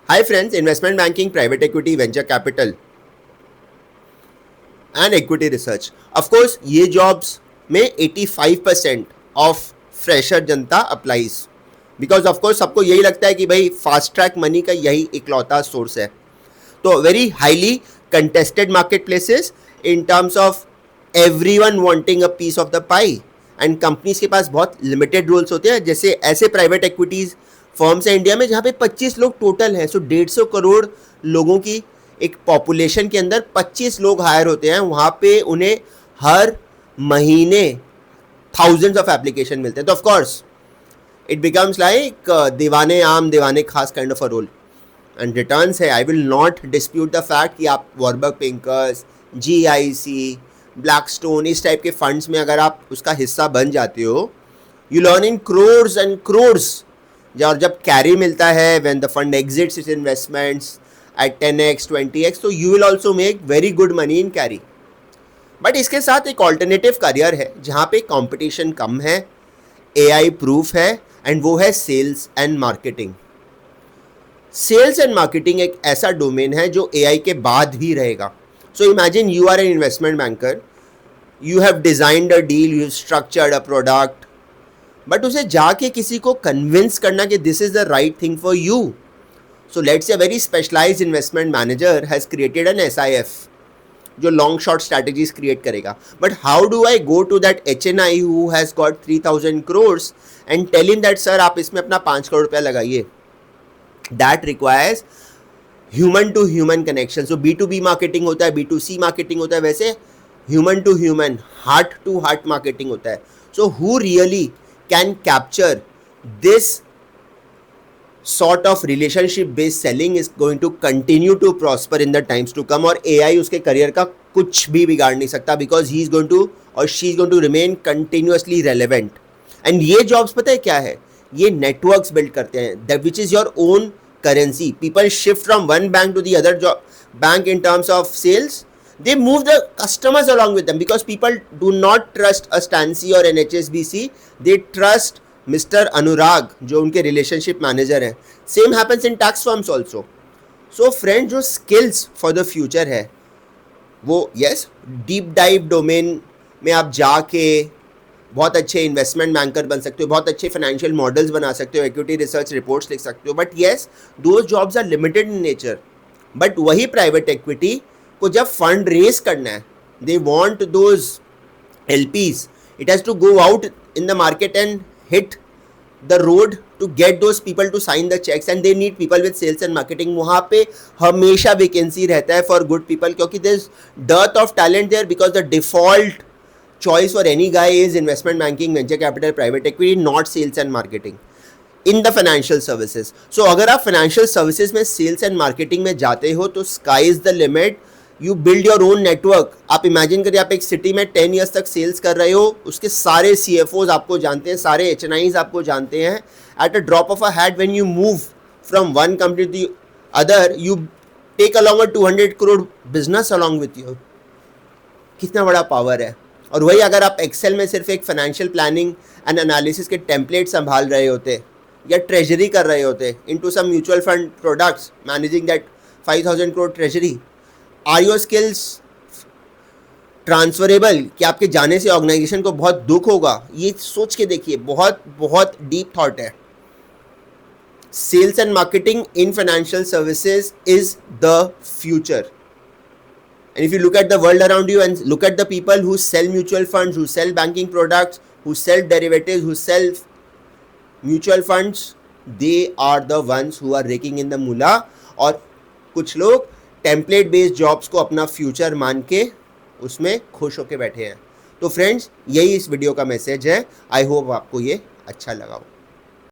Hi friends, investment banking, private equity, venture capital and equity research. Of course, ये jobs में 85% of fresher Janata applies. Because of course सबको यही लगता है कि भाई fast track money का यही इकलौता source है. तो very highly contested marketplaces in terms of everyone wanting a piece of the pie. And companies के पास बहुत लिमिटेड रोल्स होते हैं. जैसे ऐसे प्राइवेट एक्विटीज फर्म्स हैं इंडिया में जहाँ पे 25 लोग टोटल हैं. सो 150 करोड़ लोगों की एक पॉपुलेशन के अंदर 25 लोग हायर होते हैं. वहाँ पे उन्हें हर महीने थाउजेंड्स ऑफ एप्लीकेशन मिलते हैं. तो ऑफकोर्स इट बिकम्स लाइक दीवाने आम दीवाने खास kind of a role. And returns है. I will not dispute the fact कि आप वॉरबर्ग पिंकर्स, GIC, ब्लैकस्टोन इस टाइप के फंड्स में अगर आप उसका हिस्सा बन जाते हो, you learn in crores and crores. और जब कैरी मिलता है, when the fund exits its investments at 10x 20x, तो you will also make very good money in carry. But इसके साथ एक ऑल्टरनेटिव करियर है जहाँ पे कंपटीशन कम है, AI प्रूफ है, एंड वो है sales and marketing. Sales and marketing एक ऐसा डोमेन है जो AI के बाद भी रहेगा. So imagine you are an investment banker, you have designed a deal, you have structured a product, but उसे जाके किसी को convince करना कि this is the right thing for you. So let's say a very specialized investment manager has created an SIF जो long short strategies create करेगा. But how do I go to that HNI who has got 3000 crores and tell him that sir आप इसमें अपना 5 करोड़ रुपया लगाइए? That requires human to human connection. So B2B marketing होता है, B2C marketing होता है, वैसे human to human, heart to heart marketing होता है. So who really can capture this sort of relationship based selling is going to continue to prosper in the times to come. और AI उसके career का कुछ भी बिगाड़ नहीं सकता, because he is going to और she is going to remain continuously relevant. And ये जॉब्स पता है क्या है? ये नेटवर्क्स बिल्ड करते हैं, that which is your own currency. People shift from one bank to the other bank in terms of sales. They move the customers along with them because people do not trust a Stancy or an HSBC. They trust Mr. Anurag जो उनके relationship manager हैं. Same happens in tax firms also. So friends, जो skills for the future है वो yes deep dive domain में आप जाके बहुत अच्छे इन्वेस्टमेंट बैंकर बन सकते हो, बहुत अच्छे फाइनेंशियल मॉडल्स बना सकते हो, इक्विटी रिसर्च रिपोर्ट्स लिख सकते हो. But yes those jobs are limited in nature. But वही प्राइवेट इक्विटी को जब फंड रेज करना है, they want those LPs, it has to go out in the market and hit the road to get those people to sign the cheques. And they need people with sales and marketing. वहाँ पे हमेशा vacancy रहता है for good people, क्योंकि there is dearth of talent there, because the default choice for any guy is investment banking, venture capital, private equity, not sales and marketing in the financial services. So अगर आप financial services में sales and marketing में जाते हो तो sky is the limit. You build your own network. आप imagine करिए आप एक city में 10 years तक sales कर रहे हो, उसके सारे CFOs आपको जानते हैं, सारे HNIs आपको जानते हैं. At a drop of a hat, when you move from one company to the other, you take along a 200 crore business along with you. कितना बड़ा power है. और वही अगर आप एक्सेल में सिर्फ एक फाइनेंशियल प्लानिंग एंड एनालिसिस के टेम्पलेट संभाल रहे होते या ट्रेजरी कर रहे होते into some mutual fund products managing that 5000 crore treasury, are your skills transferable? कि आपके जाने से ऑर्गेनाइजेशन को बहुत दुख होगा? ये सोच के देखिए, बहुत बहुत डीप थॉट है. Sales and marketing in financial services is the future. And if you look at the world around you and look at the people who sell mutual funds, who sell banking products, who sell derivatives, who sell mutual funds, they are the ones who are raking in the moolah. और कुछ लोग template based jobs को अपना future मान के उसमें खुश होके बैठे हैं. तो फ्रेंड्स, यही इस वीडियो का मैसेज है. आई होप आपको ये अच्छा लगा हो.